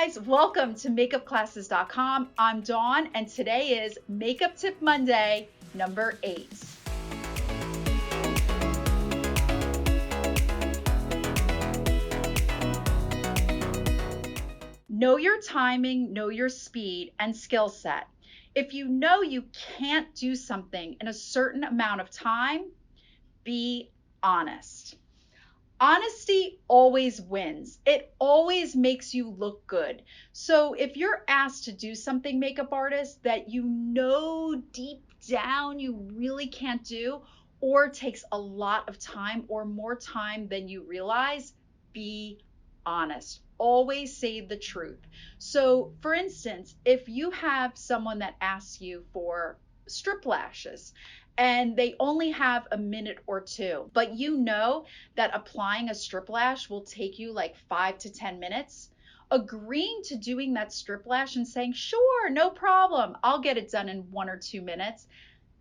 guys, welcome to MakeupClasses.com. I'm Dawn, and today is Makeup Tip Monday, number 8. Know your timing, know your speed, and skill set. If you know you can't do something in a certain amount of time, be honest. Honesty always wins. It always makes you look good. So if you're asked to do something, makeup artist, that you know deep down you really can't do, or takes a lot of time or more time than you realize, be honest. Always say the truth. So for instance, if you have someone that asks you for strip lashes and they only have a minute or two, but you know that applying a strip lash will take you like 5 to 10 minutes, agreeing to doing that strip lash and saying, sure, no problem, I'll get it done in 1 or 2 minutes,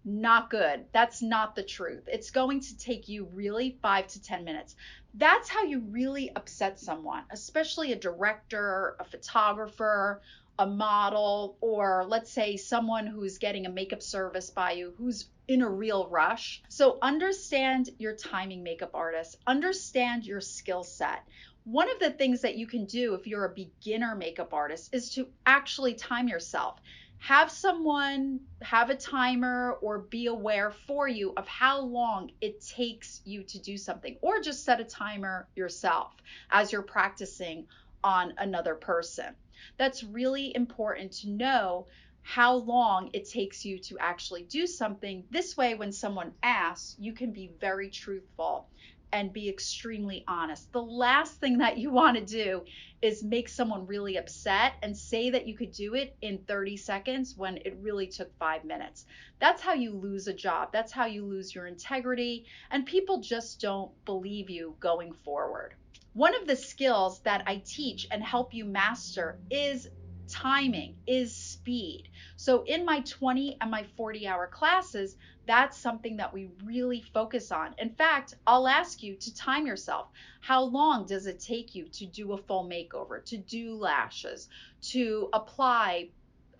not good. That's not the truth. It's going to take you really 5 to 10 minutes. That's how you really upset someone, especially a director, a photographer, a model, or let's say someone who's getting a makeup service by you who's in a real rush. So understand your timing, makeup artist. Understand your skill set. One of the things that you can do if you're a beginner makeup artist is to actually time yourself. Have someone have a timer or be aware for you of how long it takes you to do something, or just set a timer yourself as you're practicing on another person. That's really important to know how long it takes you to actually do something. This way, when someone asks, you can be very truthful and be extremely honest. The last thing that you want to do is make someone really upset and say that you could do it in 30 seconds when it really took 5 minutes. That's how you lose a job. That's how you lose your integrity, and people just don't believe you going forward. One of the skills that I teach and help you master is timing, is speed. So in my 20 and my 40-hour classes, that's something that we really focus on. In fact, I'll ask you to time yourself. How long does it take you to do a full makeover, to do lashes, to apply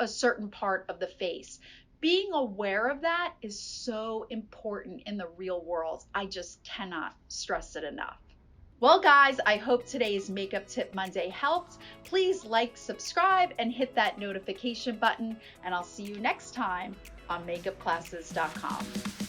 a certain part of the face? Being aware of that is so important in the real world. I just cannot stress it enough. Well, guys, I hope today's Makeup Tip Monday helped. Please like, subscribe, and hit that notification button, and I'll see you next time on MakeupClasses.com.